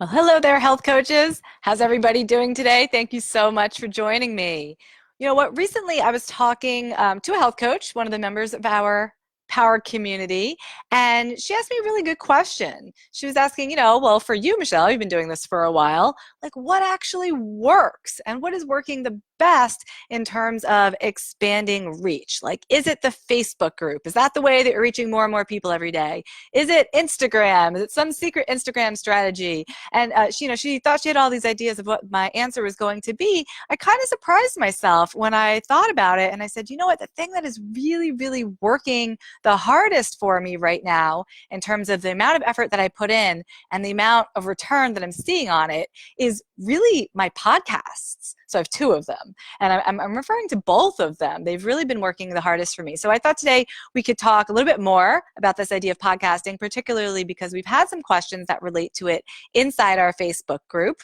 Well, hello there, health coaches. How's everybody doing today? Thank you so much for joining me. You know what? Recently, I was talking to a health coach, one of the members of our Power community, and she asked me a really good question. She was asking, well, for you, Michelle, you've been doing this for a while, like what actually works and what is working the best in terms of expanding reach? Like, is it the Facebook group? Is that the way that you're reaching more and more people every day? Is it Instagram? Is it some secret Instagram strategy? And she thought she had all these ideas of what my answer was going to be. I kind of surprised myself when I thought about it, and I said, you know what, the thing that is really, really working the hardest for me right now in terms of the amount of effort that I put in and the amount of return that I'm seeing on it is really my podcasts. So I have two of them, and I'm referring to both of them. They've really been working the hardest for me. So I thought today we could talk a little bit more about this idea of podcasting, particularly because we've had some questions that relate to it inside our Facebook group.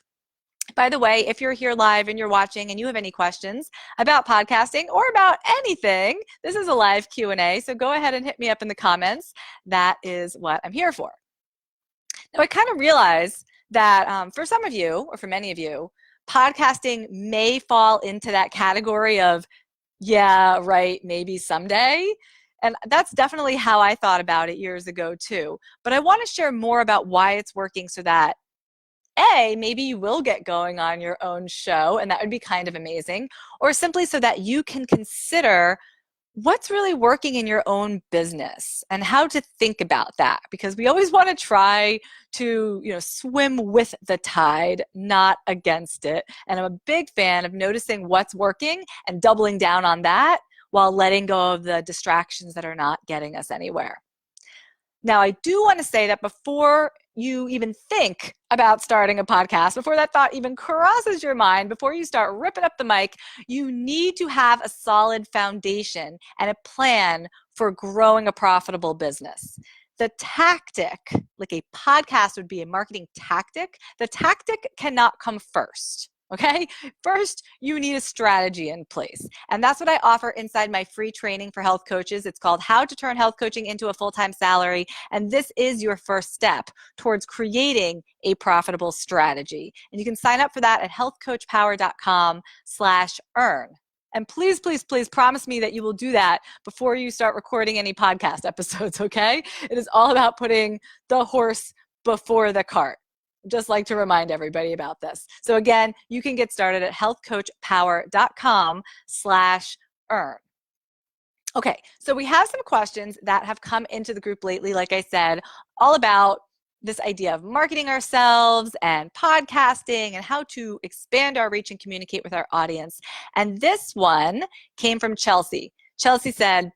By the way, if you're here live and you're watching and you have any questions about podcasting or about anything, this is a live Q&A, so go ahead and hit me up in the comments. That is what I'm here for. Now, I kind of realize that for some of you, or for many of you, podcasting may fall into that category of, yeah, right, maybe someday. And that's definitely how I thought about it years ago too. But I want to share more about why it's working so that maybe you will get going on your own show, and that would be kind of amazing, or simply so that you can consider what's really working in your own business and how to think about that, because we always want to try to swim with the tide, not against it. And I'm a big fan of noticing what's working and doubling down on that while letting go of the distractions that are not getting us anywhere. Now, I do want to say that before you even think about starting a podcast, before that thought even crosses your mind, before you start ripping up the mic, you need to have a solid foundation and a plan for growing a profitable business. The tactic, like a podcast would be a marketing tactic, the tactic cannot come first. Okay, first you need a strategy in place. And that's what I offer inside my free training for health coaches. It's called How to Turn Health Coaching into a Full-Time Salary. And this is your first step towards creating a profitable strategy. And you can sign up for that at healthcoachpower.com/earn. And please, please, please promise me that you will do that before you start recording any podcast episodes, okay? It is all about putting the horse before the cart. Just like to remind everybody about this. So again, you can get started at healthcoachpower.com/earn. Okay, so we have some questions that have come into the group lately, like I said, all about this idea of marketing ourselves and podcasting and how to expand our reach and communicate with our audience. And this one came from Chelsea. Chelsea said,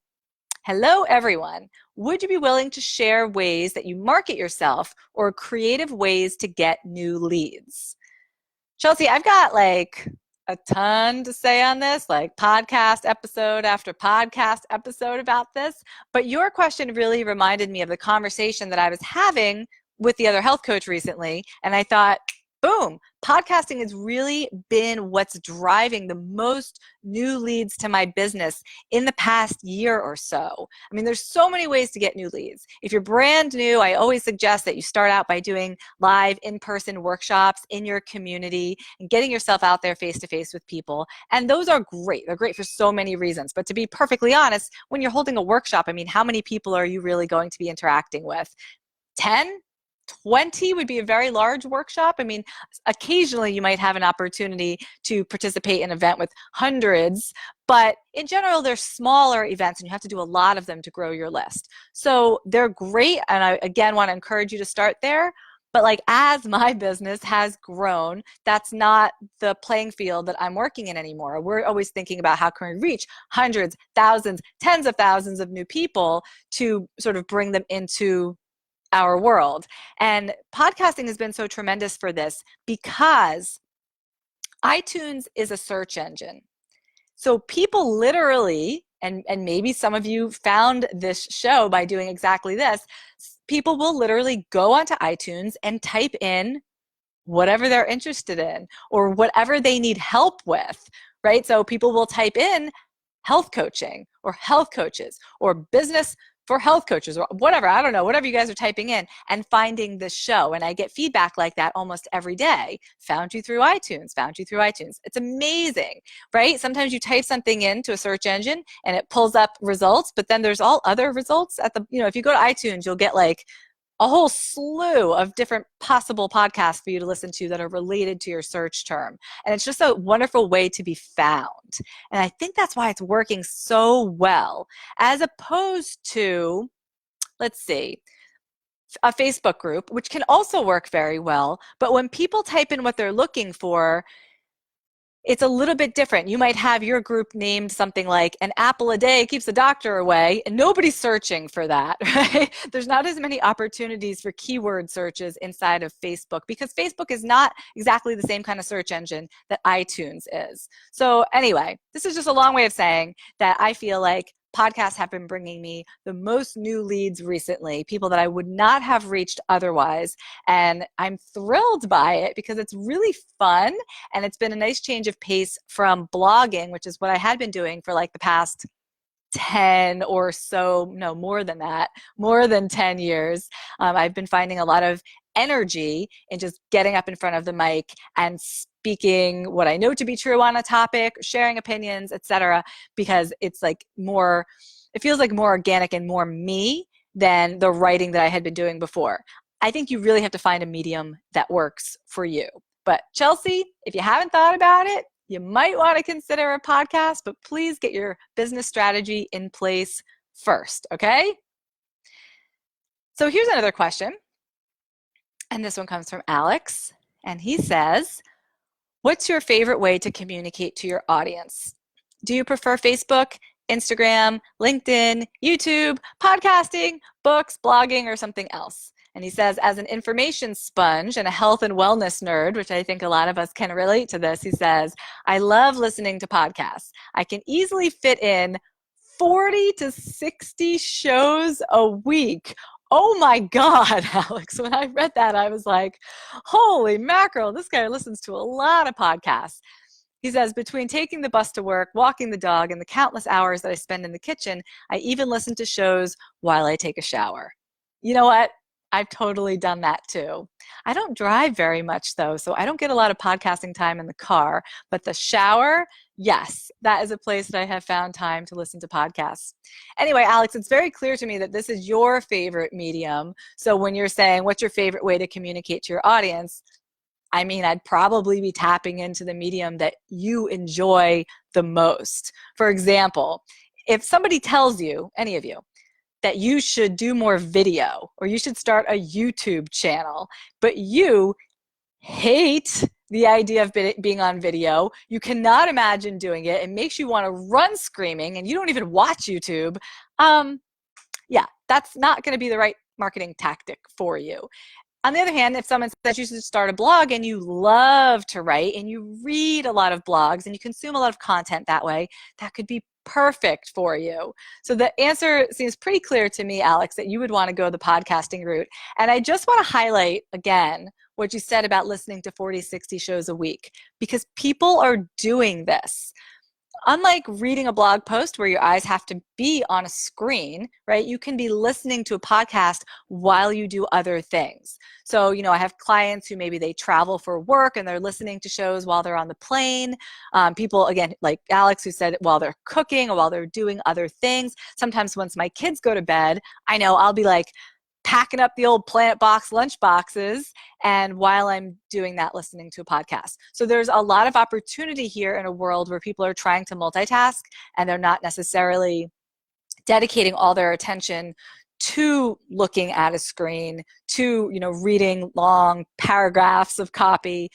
"Hello, everyone. Would you be willing to share ways that you market yourself or creative ways to get new leads?" Chelsea, I've got like a ton to say on this, like podcast episode after podcast episode about this. But your question really reminded me of the conversation that I was having with the other health coach recently. And I thought, boom, podcasting has really been what's driving the most new leads to my business in the past year or so. I mean, there's so many ways to get new leads. If you're brand new, I always suggest that you start out by doing live in-person workshops in your community and getting yourself out there face-to-face with people. And those are great. They're great for so many reasons. But to be perfectly honest, when you're holding a workshop, I mean, how many people are you really going to be interacting with? 10? 20 would be a very large workshop. I mean, occasionally you might have an opportunity to participate in an event with hundreds, but in general, they're smaller events and you have to do a lot of them to grow your list. So they're great. And I, again, want to encourage you to start there. But like as my business has grown, that's not the playing field that I'm working in anymore. We're always thinking about how can we reach hundreds, thousands, tens of thousands of new people to sort of bring them into our world. And podcasting has been so tremendous for this because iTunes is a search engine. So people literally, and maybe some of you found this show by doing exactly this, people will literally go onto iTunes and type in whatever they're interested in or whatever they need help with, right? So people will type in health coaching or health coaches or business for health coaches or whatever, I don't know, whatever you guys are typing in, and finding the show. And I get feedback like that almost every day. Found you through iTunes, found you through iTunes. It's amazing, right? Sometimes you type something into a search engine and it pulls up results, but then there's all other results at the, if you go to iTunes, you'll get like a whole slew of different possible podcasts for you to listen to that are related to your search term. And it's just a wonderful way to be found. And I think that's why it's working so well, as opposed to, let's see, a Facebook group, which can also work very well. But when people type in what they're looking for, it's a little bit different. You might have your group named something like "an apple a day keeps the doctor away," and nobody's searching for that, right? There's not as many opportunities for keyword searches inside of Facebook, because Facebook is not exactly the same kind of search engine that iTunes is. So anyway, this is just a long way of saying that I feel like podcasts have been bringing me the most new leads recently, people that I would not have reached otherwise. And I'm thrilled by it because it's really fun, and it's been a nice change of pace from blogging, which is what I had been doing for like the past 10 or so, no, more than that, more than 10 years. I've been finding a lot of energy in just getting up in front of the mic and speaking what I know to be true on a topic, sharing opinions, etc., because it's like more, it feels like more organic and more me than the writing that I had been doing before. I think you really have to find a medium that works for you. But Chelsea, if you haven't thought about it, you might want to consider a podcast, but please get your business strategy in place first, okay? So here's another question. And this one comes from Alex. And he says, what's your favorite way to communicate to your audience? Do you prefer Facebook, Instagram, LinkedIn, YouTube, podcasting, books, blogging, or something else? And he says, as an information sponge and a health and wellness nerd, which I think a lot of us can relate to this, he says, I love listening to podcasts. I can easily fit in 40 to 60 shows a week. Oh my God, Alex, when I read that, I was like, holy mackerel, this guy listens to a lot of podcasts. He says, between taking the bus to work, walking the dog, and the countless hours that I spend in the kitchen, I even listen to shows while I take a shower. You know what? I've totally done that too. I don't drive very much though, so I don't get a lot of podcasting time in the car, but the shower, yes, that is a place that I have found time to listen to podcasts. Anyway, Alex, it's very clear to me that this is your favorite medium. So when you're saying, what's your favorite way to communicate to your audience? I mean, I'd probably be tapping into the medium that you enjoy the most. For example, if somebody tells you, any of you, that you should do more video or you should start a YouTube channel, but you hate the idea of being on video, you cannot imagine doing it, it makes you want to run screaming, and you don't even watch YouTube, yeah, that's not going to be the right marketing tactic for you. On the other hand, if someone says you should start a blog and you love to write and you read a lot of blogs and you consume a lot of content that way, that could be perfect for you. So the answer seems pretty clear to me, Alex, that you would want to go the podcasting route. And I just want to highlight again what you said about listening to 40, 60 shows a week, because people are doing this. Unlike reading a blog post where your eyes have to be on a screen, right? You can be listening to a podcast while you do other things. So, I have clients who maybe they travel for work and they're listening to shows while they're on the plane. People, again, like Alex, who said while they're cooking or while they're doing other things. Sometimes once my kids go to bed, I know I'll be like, packing up the old Planet Box lunch boxes, and while I'm doing that, listening to a podcast. So there's a lot of opportunity here in a world where people are trying to multitask and they're not necessarily dedicating all their attention to looking at a screen, to reading long paragraphs of copy.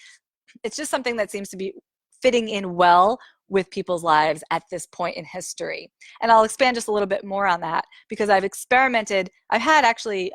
It's just something that seems to be fitting in well with people's lives at this point in history. And I'll expand just a little bit more on that because I've experimented. I've had actually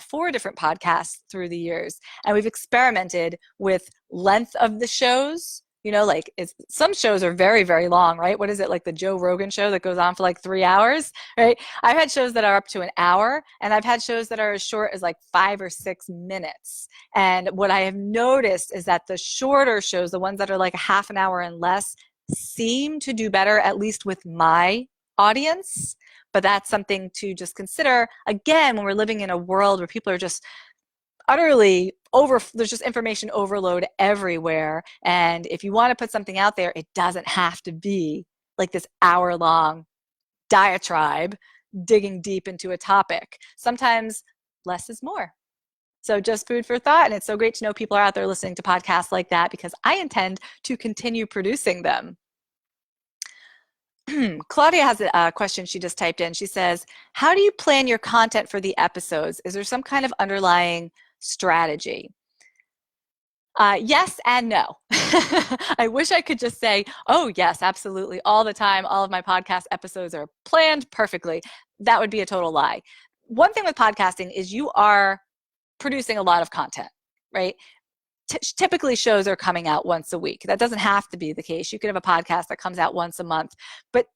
4 different podcasts through the years, and we've experimented with length of the shows. Like some shows are very, very long, right? What is it, like the Joe Rogan show that goes on for like 3 hours, right? I've had shows that are up to an hour, and I've had shows that are as short as like 5 or 6 minutes. And what I have noticed is that the shorter shows, the ones that are like a half an hour and less, seem to do better, at least with my audience. But that's something to just consider, again, when we're living in a world where people are just utterly there's just information overload everywhere. And if you want to put something out there, it doesn't have to be like this hour-long diatribe digging deep into a topic. Sometimes less is more. So just food for thought. And it's so great to know people are out there listening to podcasts like that, because I intend to continue producing them. Claudia has a question she just typed in. She says, how do you plan your content for the episodes? Is there some kind of underlying strategy? Yes and no. I wish I could just say, oh, yes, absolutely. All the time, all of my podcast episodes are planned perfectly. That would be a total lie. One thing with podcasting is you are producing a lot of content, right? Typically, shows are coming out once a week. That doesn't have to be the case. You could have a podcast that comes out once a month, but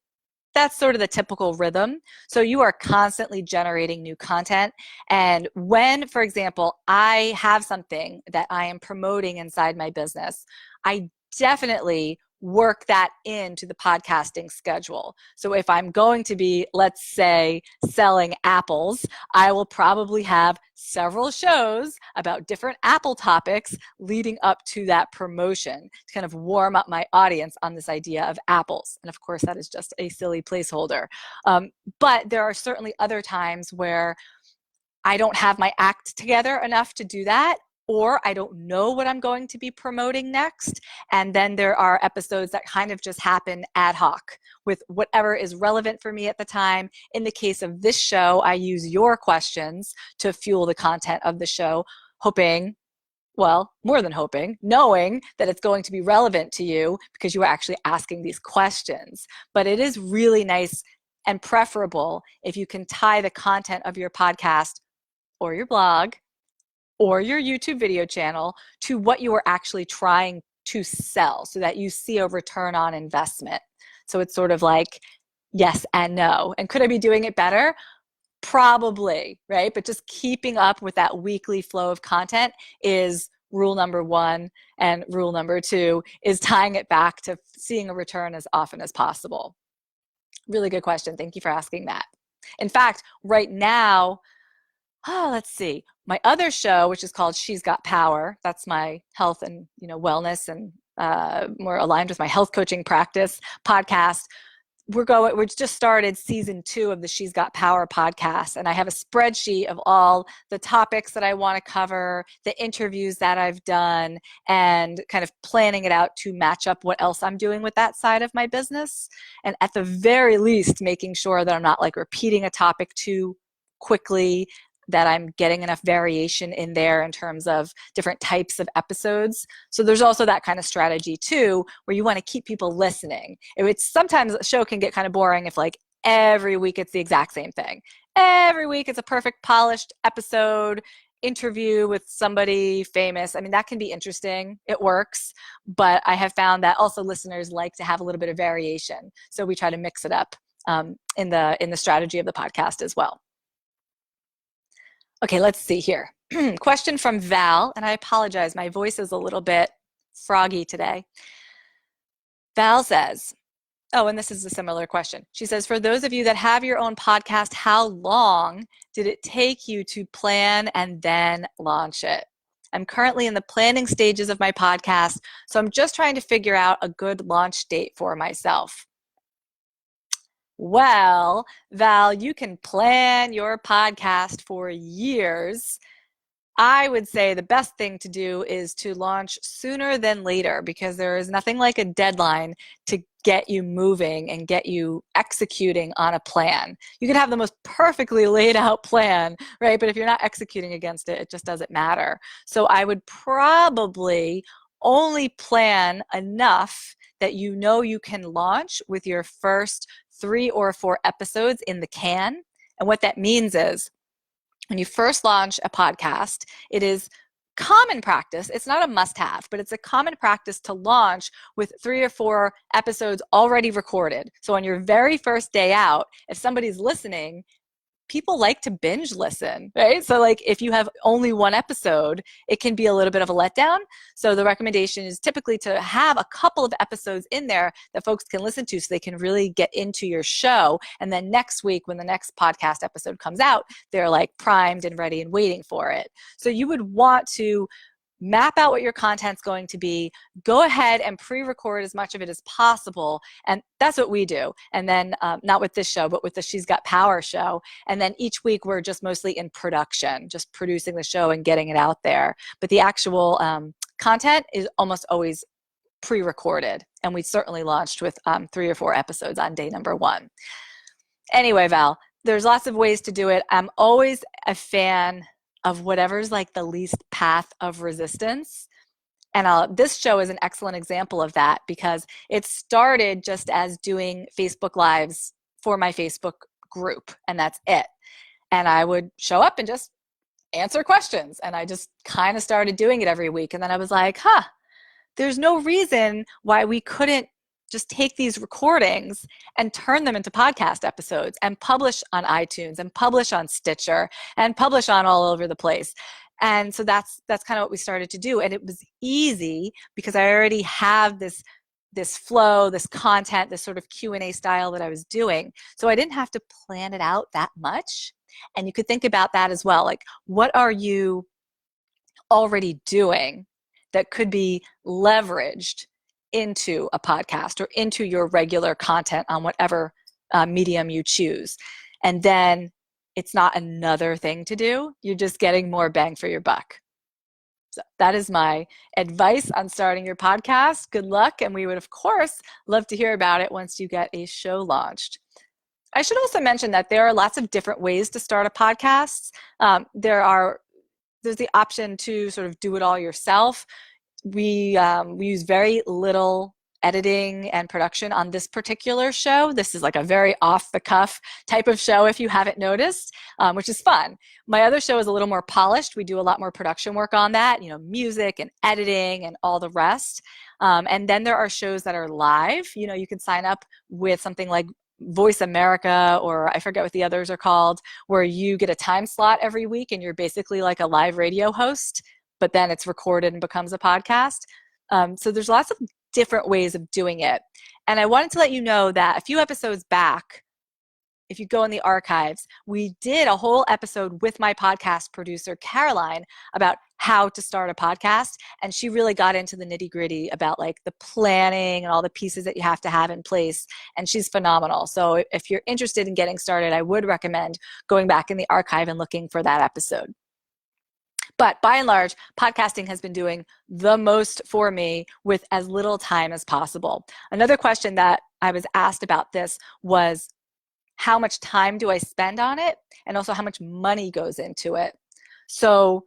that's sort of the typical rhythm. So you are constantly generating new content. And when, for example, I have something that I am promoting inside my business, I definitely work that into the podcasting schedule. So if I'm going to be, let's say, selling apples, I will probably have several shows about different Apple topics leading up to that promotion to kind of warm up my audience on this idea of apples. And of course, that is just a silly placeholder. But there are certainly other times where I don't have my act together enough to do that, or I don't know what I'm going to be promoting next. And then there are episodes that kind of just happen ad hoc with whatever is relevant for me at the time. In the case of this show, I use your questions to fuel the content of the show, hoping, well, more than hoping, knowing that it's going to be relevant to you because you are actually asking these questions. But it is really nice and preferable if you can tie the content of your podcast or your blog or your YouTube video channel to what you are actually trying to sell, so that you see a return on investment. So it's sort of like yes and no. And could I be doing it better? Probably, right? But just keeping up with that weekly flow of content is rule number one. And rule number two is tying it back to seeing a return as often as possible. Really good question. Thank you for asking that. In fact, right now, let's see. My other show, which is called She's Got Power, that's my health and wellness and more aligned with my health coaching practice podcast. We just started season 2 of the She's Got Power podcast, and I have a spreadsheet of all the topics that I want to cover, the interviews that I've done, and kind of planning it out to match up what else I'm doing with that side of my business. And at the very least, making sure that I'm not like repeating a topic too quickly, that I'm getting enough variation in there in terms of different types of episodes. So there's also that kind of strategy too, where you want to keep people listening. Sometimes a show can get kind of boring if like every week it's the exact same thing. Every week it's a perfect polished episode, interview with somebody famous. I mean, that can be interesting. It works. But I have found that also listeners like to have a little bit of variation. So we try to mix it up in the strategy of the podcast as well. Okay, let's see here. Question from Val, and I apologize, my voice is a little bit froggy today. Val says, and this is a similar question. She says, for those of you that have your own podcast, how long did it take you to plan and then launch it? I'm currently in the planning stages of my podcast, so I'm just trying to figure out a good launch date for myself. Well, Val, you can plan your podcast for years. I would say the best thing to do is to launch sooner than later, because there is nothing like a deadline to get you moving and get you executing on a plan. You can have the most perfectly laid out plan, right? But if you're not executing against it, it just doesn't matter. So I would probably only plan enough that you know you can launch with your first 3 or 4 episodes in the can. And what that means is when you first launch a podcast, it is common practice. It's not a must-have, but it's a common practice to launch with 3 or 4 episodes already recorded. So on your very first day out, if somebody's listening, people like to binge listen, right? So like if you have only one episode, it can be a little bit of a letdown. So the recommendation is typically to have a couple of episodes in there that folks can listen to so they can really get into your show. And then next week, when the next podcast episode comes out, they're like primed and ready and waiting for it. So you would want to map out what your content's going to be, go ahead and pre-record as much of it as possible. And that's what we do. And then not with this show, but with the She's Got Power show. And then each week we're just mostly in production, just producing the show and getting it out there. But the actual content is almost always pre-recorded. And we certainly launched with 3 or 4 episodes on day number 1. Anyway, Val, there's lots of ways to do it. I'm always a fan of whatever's like the least path of resistance. And this show is an excellent example of that because it started just as doing Facebook Lives for my Facebook group, and that's it. And I would show up and just answer questions. And I just kind of started doing it every week. And then I was like, there's no reason why we couldn't just take these recordings and turn them into podcast episodes and publish on iTunes and publish on Stitcher and publish on all over the place. And so that's kind of what we started to do. And it was easy because I already have this flow, this content, this sort of Q&A style that I was doing. So I didn't have to plan it out that much. And you could think about that as well. Like, what are you already doing that could be leveraged into a podcast or into your regular content on whatever medium you choose? And then it's not another thing to do. You're just getting more bang for your buck. So that is my advice on starting your podcast. Good luck. And we would, of course, love to hear about it once you get a show launched. I should also mention that there are lots of different ways to start a podcast. There's the option to sort of do it all yourself. We use very little editing and production on this particular show. This is like a very off-the-cuff type of show, if you haven't noticed, which is fun. My other show is a little more polished. We do a lot more production work on that, music and editing and all the rest. And then there are shows that are live. You can sign up with something like Voice America, or I forget what the others are called, where you get a time slot every week and you're basically like a live radio host, but then it's recorded and becomes a podcast. So there's lots of different ways of doing it. And I wanted to let you know that a few episodes back, if you go in the archives, we did a whole episode with my podcast producer, Caroline, about how to start a podcast. And she really got into the nitty-gritty about like the planning and all the pieces that you have to have in place. And she's phenomenal. So if you're interested in getting started, I would recommend going back in the archive and looking for that episode. But by and large, podcasting has been doing the most for me with as little time as possible. Another question that I was asked about this was, how much time do I spend on it? And also how much money goes into it? So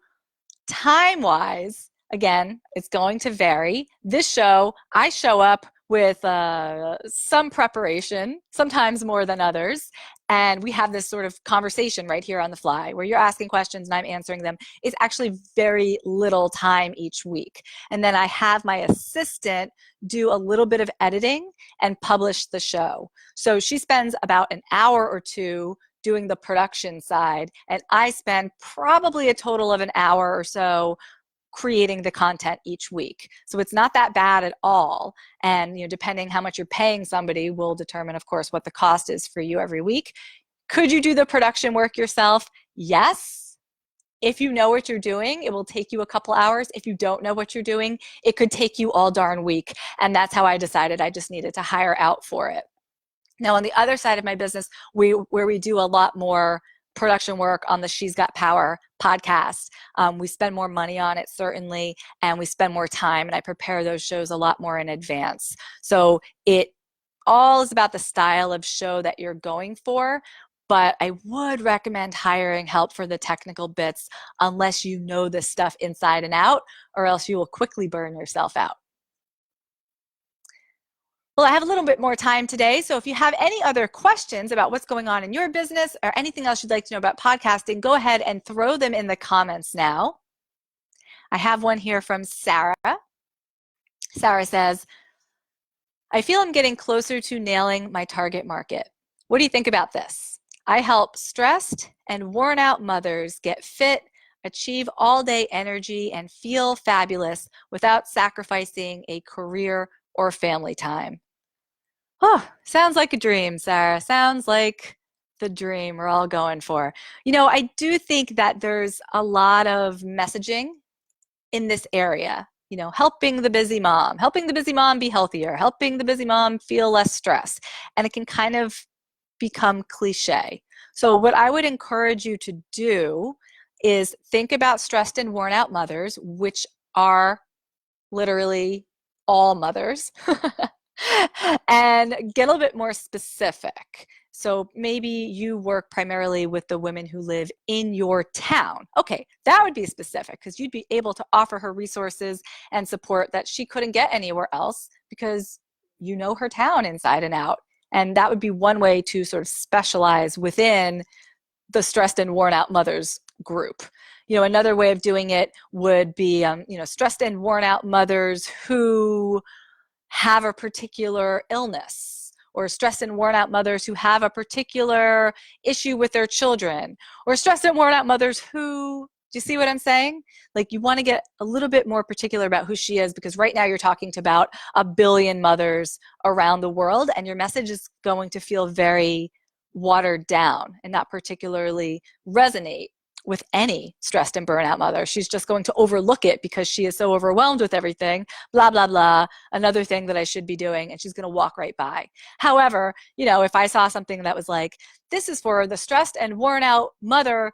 time-wise, again, it's going to vary. This show, I show up with some preparation, sometimes more than others. And we have this sort of conversation right here on the fly where you're asking questions and I'm answering them. It's actually very little time each week. And then I have my assistant do a little bit of editing and publish the show. So she spends about an hour or 2 doing the production side, and I spend probably a total of an hour or so creating the content each week. So it's not that bad at all. And depending how much you're paying somebody will determine, of course, what the cost is for you every week. Could you do the production work yourself? Yes. If you know what you're doing, it will take you a couple hours. If you don't know what you're doing, it could take you all darn week. And that's how I decided I just needed to hire out for it. Now, on the other side of my business, where we do a lot more production work on the She's Got Power podcast, we spend more money on it, certainly, and we spend more time, and I prepare those shows a lot more in advance. So it all is about the style of show that you're going for, but I would recommend hiring help for the technical bits unless you know this stuff inside and out, or else you will quickly burn yourself out. Well, I have a little bit more time today, so if you have any other questions about what's going on in your business or anything else you'd like to know about podcasting, go ahead and throw them in the comments now. I have one here from Sarah. Sarah says, I feel I'm getting closer to nailing my target market. What do you think about this? I help stressed and worn out mothers get fit, achieve all-day energy, and feel fabulous without sacrificing a career or family time. Oh, sounds like a dream, Sarah. Sounds like the dream we're all going for. I do think that there's a lot of messaging in this area, helping the busy mom be healthier, helping the busy mom feel less stress. And it can kind of become cliche. So what I would encourage you to do is think about stressed and worn out mothers, which are literally all mothers, and get a little bit more specific. So maybe you work primarily with the women who live in your town. Okay, that would be specific because you'd be able to offer her resources and support that she couldn't get anywhere else because you know her town inside and out. And that would be one way to sort of specialize within the stressed and worn out mothers group. Another way of doing it would be, stressed and worn out mothers who have a particular illness, or stressed and worn out mothers who have a particular issue with their children, or stressed and worn out mothers who, do you see what I'm saying? Like, you want to get a little bit more particular about who she is, because right now you're talking to about 1 billion mothers around the world, and your message is going to feel very watered down and not particularly resonate with any stressed and burnout mother. She's just going to overlook it because she is so overwhelmed with everything, blah, blah, blah, another thing that I should be doing, and she's going to walk right by. However, if I saw something that was like, this is for the stressed and worn out mother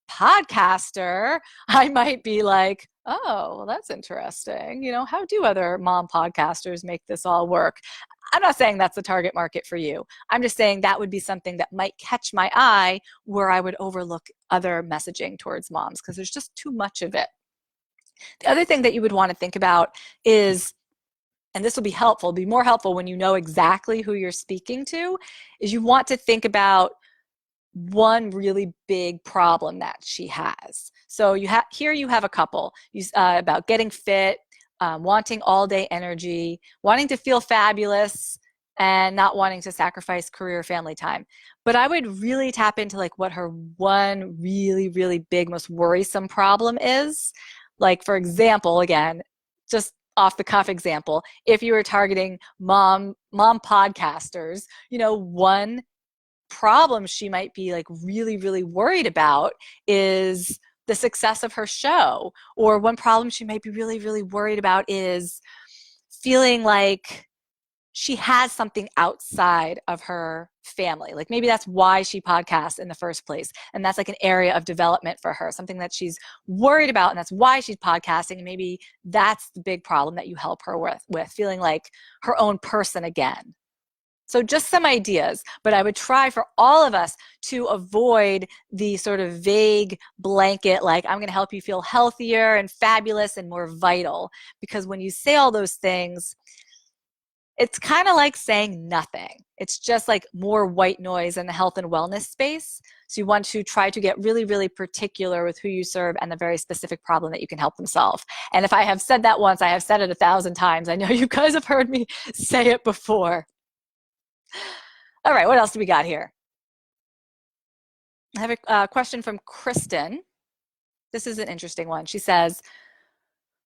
podcaster, I might be like, oh, well, that's interesting. How do other mom podcasters make this all work? I'm not saying that's the target market for you. I'm just saying that would be something that might catch my eye where I would overlook other messaging towards moms because there's just too much of it. The other thing that you would want to think about is, and this will be helpful, be more helpful when you know exactly who you're speaking to, is you want to think about one really big problem that she has. So here you have a couple about getting fit, wanting all-day energy, wanting to feel fabulous, and not wanting to sacrifice career family time. But I would really tap into like what her one really, really big, most worrisome problem is. Like, for example, again, just off the cuff example, if you were targeting mom podcasters, one problem she might be like really, really worried about is the success of her show. Or one problem she might be really, really worried about is feeling like she has something outside of her family. Like maybe that's why she podcasts in the first place. And that's like an area of development for her, something that she's worried about. And that's why she's podcasting. And maybe that's the big problem that you help her with feeling like her own person again. So just some ideas, but I would try for all of us to avoid the sort of vague blanket, like I'm going to help you feel healthier and fabulous and more vital. Because when you say all those things, it's kind of like saying nothing. It's just like more white noise in the health and wellness space. So you want to try to get really, really particular with who you serve and the very specific problem that you can help them solve. And if I have said that once, I have said it 1,000 times. I know you guys have heard me say it before. All right, what else do we got here? I have a question from Kristen. This is an interesting one. She says,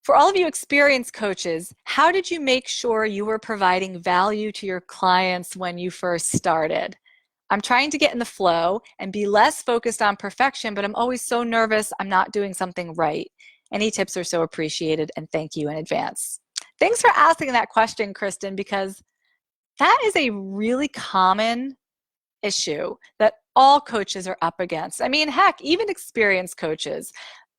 for all of you experienced coaches, how did you make sure you were providing value to your clients when you first started? I'm trying to get in the flow and be less focused on perfection, but I'm always so nervous I'm not doing something right. Any tips are so appreciated, and thank you in advance. Thanks for asking that question, Kristen, because that is a really common issue that all coaches are up against. I mean, heck, even experienced coaches.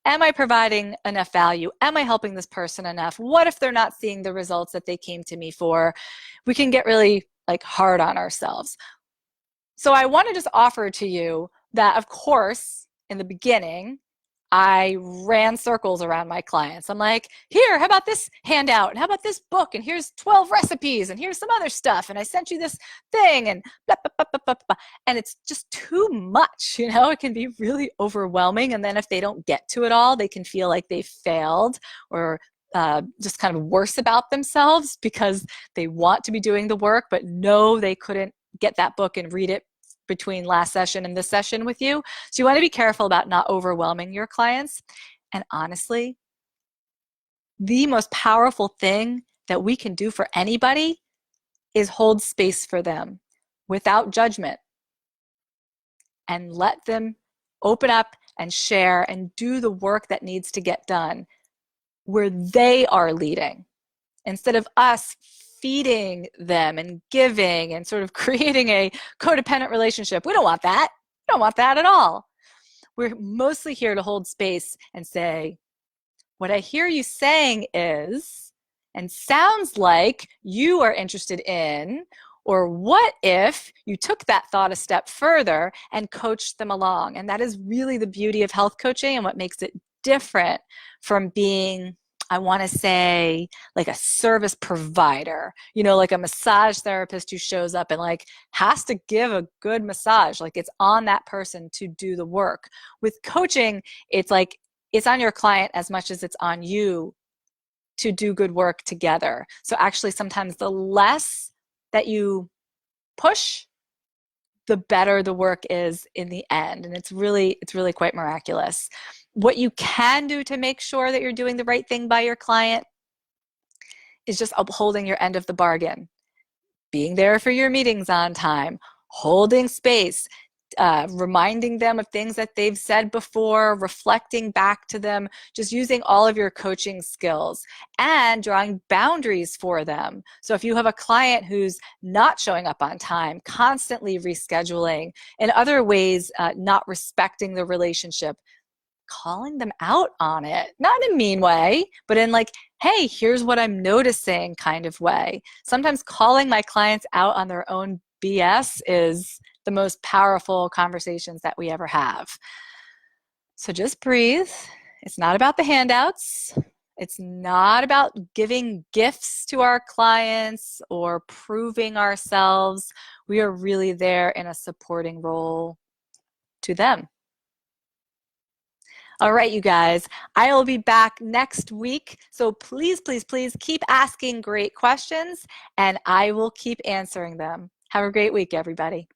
Am I providing enough value? Am I helping this person enough? What if they're not seeing the results that they came to me for? We can get really like hard on ourselves. So I want to just offer to you that, of course, in the beginning, I ran circles around my clients. I'm like, here, how about this handout? And how about this book? And here's 12 recipes. And here's some other stuff. And I sent you this thing. And blah, blah, blah, blah, blah, blah. And it's just too much. It can be really overwhelming. And then if they don't get to it all, they can feel like they failed or just kind of worse about themselves because they want to be doing the work, but know they couldn't get that book and read it between last session and this session with you. So you want to be careful about not overwhelming your clients. And honestly, the most powerful thing that we can do for anybody is hold space for them without judgment and let them open up and share and do the work that needs to get done where they are leading, instead of us feeding them and giving and sort of creating a codependent relationship. We don't want that. We don't want that at all. We're mostly here to hold space and say, what I hear you saying is, and sounds like you are interested in, or what if you took that thought a step further and coached them along? And that is really the beauty of health coaching and what makes it different from being, I want to say, like a service provider, you know, like a massage therapist who shows up and like has to give a good massage. Like it's on that person to do the work. With coaching, it's like it's on your client as much as it's on you to do good work together. So actually sometimes the less that you push, the better the work is in the end. And it's really quite miraculous. What you can do to make sure that you're doing the right thing by your client is just upholding your end of the bargain. Being there for your meetings on time, holding space, reminding them of things that they've said before, reflecting back to them, just using all of your coaching skills and drawing boundaries for them. So if you have a client who's not showing up on time, constantly rescheduling, in other ways not respecting the relationship, calling them out on it, not in a mean way, but in like, hey, here's what I'm noticing kind of way. Sometimes calling my clients out on their own BS is the most powerful conversations that we ever have. So just breathe. It's not about the handouts. It's not about giving gifts to our clients or proving ourselves. We are really there in a supporting role to them. All right, you guys, I will be back next week. So please, please, please keep asking great questions and I will keep answering them. Have a great week, everybody.